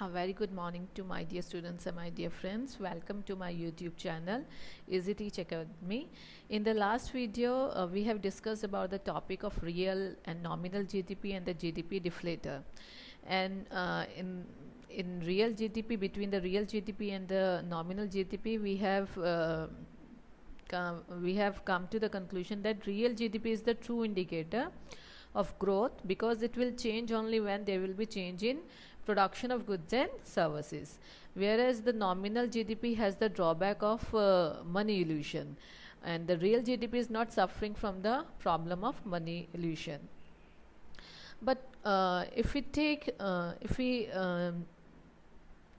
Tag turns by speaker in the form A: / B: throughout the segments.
A: A very good morning to my dear students and my dear friends. Welcome to my YouTube channel, Easy Teach Academy. In the last video, we have discussed about the topic of real and nominal GDP and the GDP deflator. And in real GDP, between the real GDP and the nominal GDP, we have come to the conclusion that real GDP is the true indicator of growth, because it will change only when there will be change in production of goods and services, whereas the nominal GDP has the drawback of money illusion, and the real GDP is not suffering from the problem of money illusion. But if we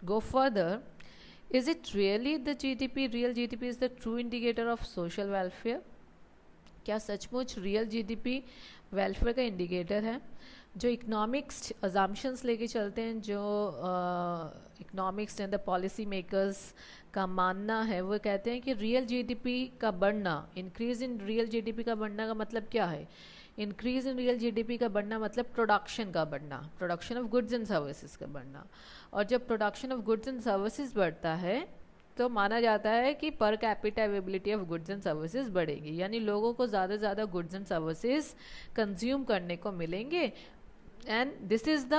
A: go further, is it really the real GDP is the true indicator of social welfare? क्या सचमुच real GDP welfare का indicator है? जो economics assumptions लेके चलते हैं, जो economics and the policy makers का मानना है, वो कहते हैं कि रियल जीडीपी का बढ़ना, इंक्रीज इन रियल जीडीपी का बढ़ना का मतलब क्या है? इंक्रीज इन रियल जीडीपी का बढ़ना मतलब प्रोडक्शन का बढ़ना, production of goods and services का बढ़ना। और जब production of goods and services बढ़ता है तो माना जाता है कि per capita availability of goods and services बढ़ेगी, यानी लोगों को ज़्यादा से ज़्यादा गुड्स एंड सर्विसेज कंज्यूम करने को मिलेंगे, and this is the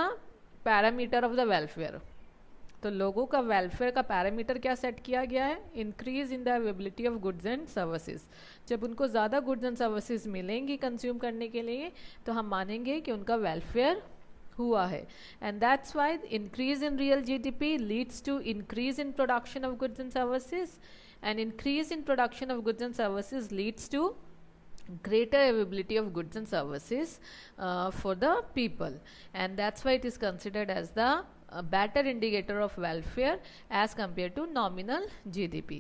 A: parameter of the welfare. तो लोगों का वेलफेयर का पैरामीटर क्या सेट किया गया है? Increase in the availability of goods and services. जब उनको ज़्यादा गुड्स एंड सर्विसेज मिलेंगी कंज्यूम करने के लिए, तो हम मानेंगे कि उनका वेलफेयर हुआ है। And that's why increase in real GDP leads to increase in production of goods and services, and increase in production of goods and services leads to greater availability of goods and services for the people, and that's why it is considered as the better indicator of welfare as compared to nominal GDP.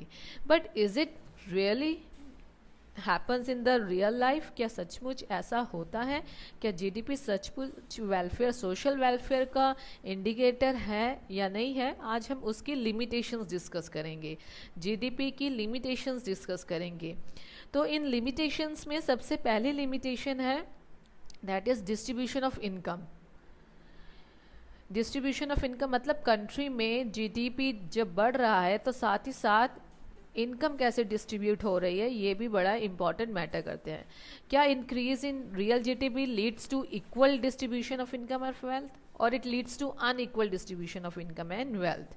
A: But is it really happens in the real life? क्या सचमुच ऐसा होता है? क्या GDP सचमुच welfare, social welfare का indicator है या नहीं है? आज हम उसकी लिमिटेशंस डिस्कस करेंगे, जीडीपी की लिमिटेशंस डिस्कस करेंगे। तो इन लिमिटेशंस में सबसे पहली लिमिटेशन है that is distribution of income. Distribution of income मतलब कंट्री में जीडीपी जब बढ़ रहा है तो साथ ही साथ इनकम कैसे डिस्ट्रीब्यूट हो रही है, ये भी बड़ा इंपॉर्टेंट मैटर करते हैं। क्या increase in real GDP leads to equal distribution of income और वेल्थ, और it leads to unequal distribution of income and wealth?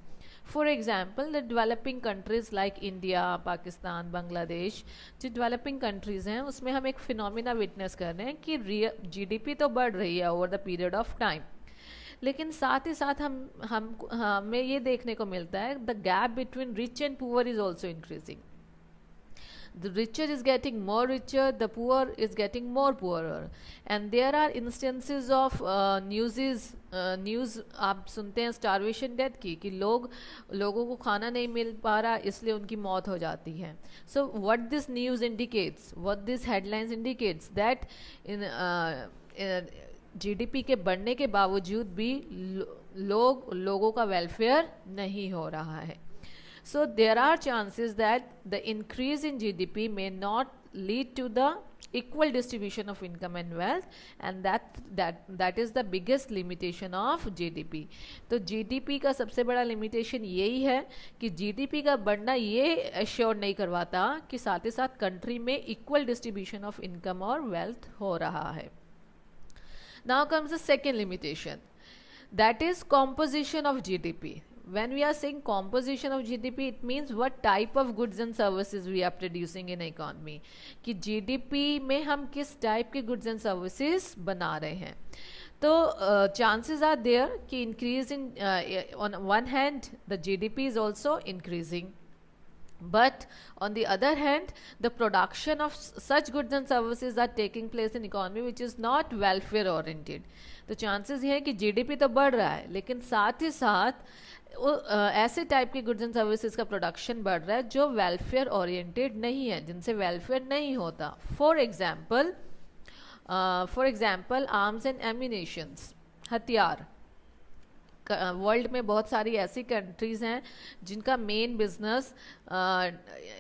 A: For example, the developing countries like India, Pakistan, Bangladesh, जो डेवलपिंग कंट्रीज हैं उसमें हम एक फिनोमिना विटनेस कर रहे हैं कि जीडीपी तो बढ़ रही है over the period of time, लेकिन साथ ही साथ हमें ये देखने को मिलता है the gap between rich and poor is also increasing. The richer is getting more richer, the poor is getting more poorer, and there are instances of news आप सुनते हैं starvation death की, कि लोगों को खाना नहीं मिल पा रहा इसलिए उनकी मौत हो जाती है। So what this news indicates, what this headlines indicates, that in GDP के बढ़ने के बावजूद भी लोगों का वेलफेयर नहीं हो रहा है। So there are chances that the increase in GDP may not lead to the equal distribution of income and wealth, and that is the biggest limitation of GDP. तो GDP का सबसे बड़ा लिमिटेशन यही है कि GDP का बढ़ना ये एश्योर नहीं करवाता कि साथ ही साथ कंट्री में इक्वल डिस्ट्रीब्यूशन ऑफ इनकम और वेल्थ हो रहा है। Now comes the second limitation, that is composition of GDP. When we are saying composition of GDP, it means what type of goods and services we are producing in economy, कि GDP में हम किस type के goods and services बना रहे हैं। तो chances are there कि increase in on one hand the GDP is also increasing, but on the other hand the production of such goods and services are taking place in economy which is not welfare oriented. तो chances ये है कि GDP तो बढ़ रहा है, लेकिन साथ ही साथ ऐसे टाइप के गुड्स एंड सर्विसेज का प्रोडक्शन बढ़ रहा है जो वेलफेयर ओरिएंटेड नहीं है, जिनसे वेलफेयर नहीं होता। For example arms and ammunitions, हथियार। वर्ल्ड में बहुत सारी ऐसी कंट्रीज़ हैं जिनका main business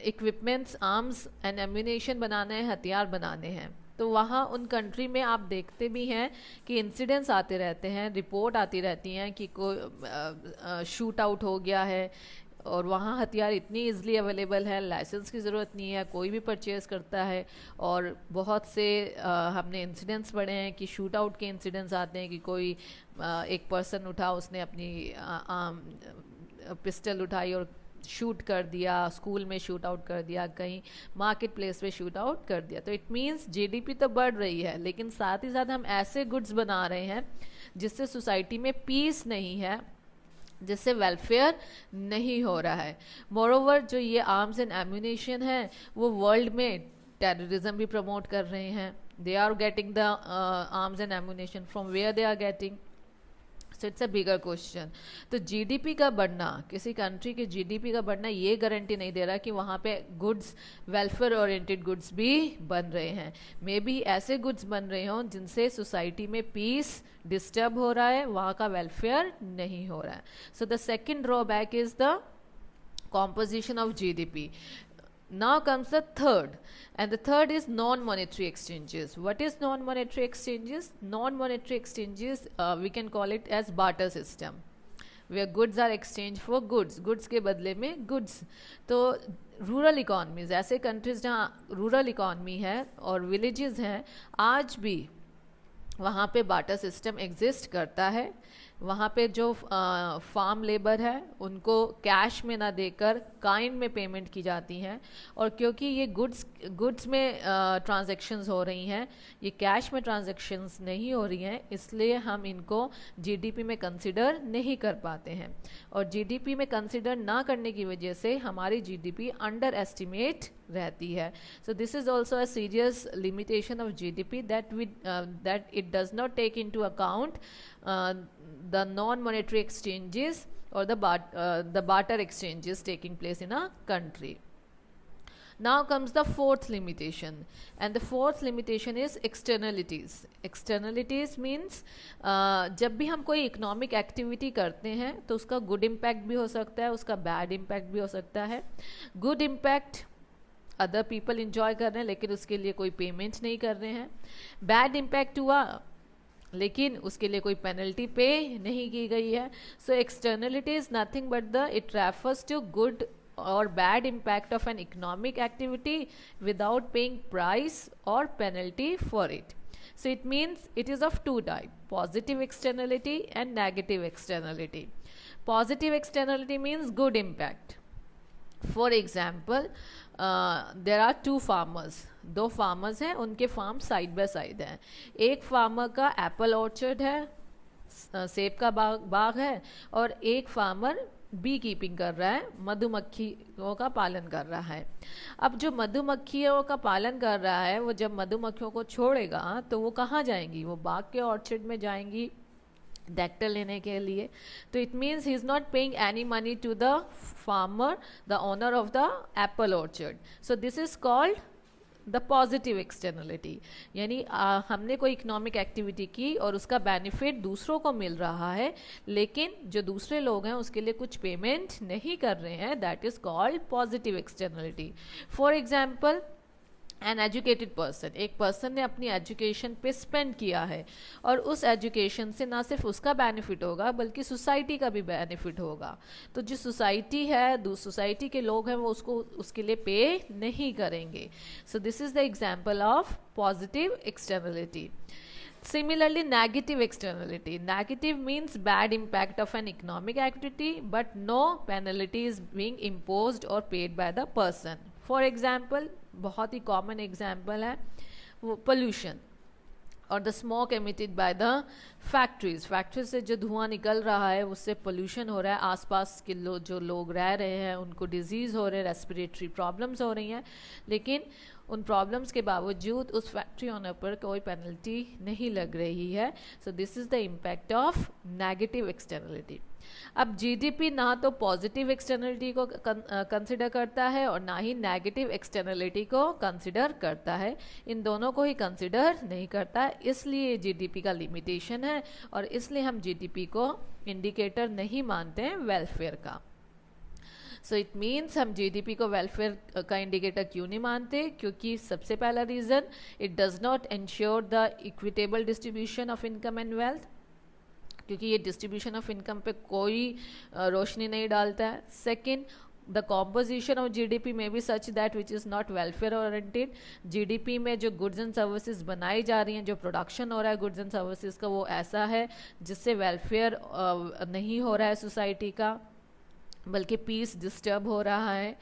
A: equipments, arms and ammunition बनाना है, हथियार बनाने हैं। तो वहाँ उन कंट्री में आप देखते भी हैं कि इंसिडेंट्स आते रहते हैं, रिपोर्ट आती रहती हैं कि कोई शूट आउट हो गया है, और वहाँ हथियार इतनी ईजिली अवेलेबल है, लाइसेंस की ज़रूरत नहीं है, कोई भी परचेज़ करता है। और बहुत से हमने इंसिडेंट्स पढ़े हैं कि शूट आउट के इंसिडेंट्स आते हैं कि कोई एक पर्सन उठा, उसने अपनी पिस्टल उठाई और शूट कर दिया, स्कूल में शूट आउट कर दिया, कहीं मार्केट प्लेस पे शूट आउट कर दिया। तो इट मीन्स जीडीपी तो बढ़ रही है, लेकिन साथ ही साथ हम ऐसे गुड्स बना रहे हैं जिससे सोसाइटी में पीस नहीं है, जिससे वेलफेयर नहीं हो रहा है। मोरोवर जो ये आर्म्स एंड एम्यूनेशन है वो वर्ल्ड में टेररिज्म भी प्रमोट कर रहे हैं। They are getting the arms and ammunition from where they are getting, so it's a bigger question. तो जीडीपी का बढ़ना, किसी कंट्री के जीडीपी का बढ़ना ये गारंटी नहीं दे रहा कि वहाँ पे गुड्स, वेलफेयर ओरिएंटेड गुड्स भी बन रहे हैं। मे बी ऐसे गुड्स बन रहे हों जिनसे सोसाइटी में पीस डिस्टर्ब हो रहा है, वहाँ का वेलफेयर नहीं हो रहा है। So the second drawback is the composition of GDP. Now comes the third, and the third is non-monetary exchanges. What is non-monetary exchanges? Non-monetary exchanges, we can call it as barter system, where goods are exchanged for goods, goods के बदले में goods। तो rural economies, ऐसे countries जहाँ rural economy है और villages हैं, आज भी वहाँ पे बार्टर सिस्टम एग्जिस्ट करता है। वहाँ पे जो फार्म लेबर है उनको कैश में ना देकर काइंड में पेमेंट की जाती हैं, और क्योंकि ये गुड्स में ट्रांजैक्शंस हो रही हैं, ये कैश में ट्रांजैक्शंस नहीं हो रही हैं, इसलिए हम इनको जीडीपी में कंसिडर नहीं कर पाते हैं। और जीडीपी में कंसिडर ना करने की वजह से हमारी जीडीपी अंडर एस्टिमेट रहती है। सो this is also a serious limitation of GDP, that it does not take into account the non-monetary exchanges or the barter exchanges taking place in a country. Now comes the fourth limitation, and the fourth limitation is externalities. Externalities means जब भी हम कोई economic activity करते हैं तो उसका good impact भी हो सकता है, उसका बैड इम्पैक्ट भी हो सकता है। Good impact other people enjoy कर रहे हैं लेकिन उसके लिए कोई पेमेंट नहीं कर रहे हैं। बैड इम्पैक्ट हुआ लेकिन उसके लिए कोई पेनल्टी पे नहीं की गई है। So externality is nothing but the it refers to good or bad impact of an economic activity without paying price or penalty for it. So it means it is of two types, positive externality and negative externality. Positive externality means good impact. For example, there are two farmers, दो farmers हैं, उनके farm side by side हैं। एक farmer का Apple orchard है, सेब का बाग है, और एक फार्मर बी कीपिंग कर रहा है, मधुमक्खियों का पालन कर रहा है। अब जो मधुमक्खियों का पालन कर रहा है वो जब मधुमक्खियों को छोड़ेगा तो वो कहाँ जाएंगी? वो बाग के ऑर्चर्ड में जाएंगी नेक्टर लेने के लिए। तो it means he is not paying any money to the farmer, the owner of the apple orchard. So this is called the positive externality, यानी हमने कोई इकोनॉमिक एक्टिविटी की और उसका बेनिफिट दूसरों को मिल रहा है, लेकिन जो दूसरे लोग हैं उसके लिए कुछ पेमेंट नहीं कर रहे हैं, that is called positive externality. For example, an educated person, एक पर्सन ने अपनी एजुकेशन पे स्पेंड किया है और उस एजुकेशन से ना सिर्फ उसका बेनिफिट होगा बल्कि सोसाइटी का भी बेनिफिट होगा। तो जो सोसाइटी है, सोसाइटी के लोग हैं, वो उसको उसके लिए पे नहीं करेंगे। सो this is the example of positive externality. Similarly, negative externality. Negative means bad impact of an economic activity, but no penalty is being imposed or paid by the person. For example, बहुत ही common example है वो pollution और the smoke emitted by the factories. Factory से जो धुआं निकल रहा है उससे पोल्यूशन हो रहा है, आसपास के जो लोग रह रहे हैं उनको डिजीज़ हो रहे हैं, रेस्पिरेटरी प्रॉब्लम्स हो रही हैं, लेकिन उन प्रॉब्लम्स के बावजूद उस फैक्ट्री ओनर पर कोई पेनल्टी नहीं लग रही है। So this is the impact of negative externality. अब जीडीपी ना तो पॉजिटिव एक्सटर्नलिटी को कंसिडर करता है और ना ही नेगेटिव एक्सटर्नलिटी को कंसिडर करता है, इन दोनों को ही कंसिडर नहीं करता है, इसलिए जीडीपी का लिमिटेशन है और इसलिए हम जीडीपी को इंडिकेटर नहीं मानते हैं वेलफेयर का। सो इट मीन्स हम जीडीपी को वेलफेयर का इंडिकेटर क्यों नहीं मानते, क्योंकि सबसे पहला reason, it does not ensure the equitable distribution of income and wealth, क्योंकि ये डिस्ट्रीब्यूशन ऑफ इनकम पे कोई रोशनी नहीं डालता है. Second, the composition of GDP में be such that which is not welfare oriented. GDP में जो गुड्स एंड सर्विसेज बनाई जा रही हैं, जो प्रोडक्शन हो रहा है गुड्स एंड सर्विसेज का, वो ऐसा है जिससे वेलफेयर नहीं हो रहा है सोसाइटी का, बल्कि पीस डिस्टर्ब हो रहा है.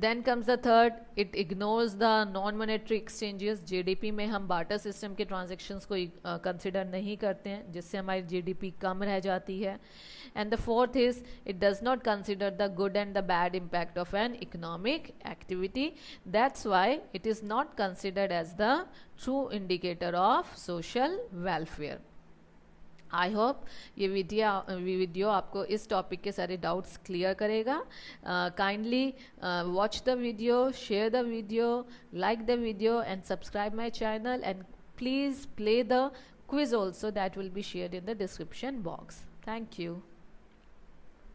A: Then comes the third, it ignores the non monetary exchanges. GDP में हम बार्टर सिस्टम के ट्रांजेक्शन्स को कंसिडर नहीं करते हैं, जिससे हमारी जीडीपी कम रह जाती है. And the fourth is, it does not consider the good and the bad impact of an economic activity. That's why it is not considered as the true indicator of social welfare. I hope ये video आपको इस topic के सारे doubts clear करेगा. Kindly watch the video, share the video, like the video and subscribe my channel, and please play the quiz also that will be shared in the description box. Thank you.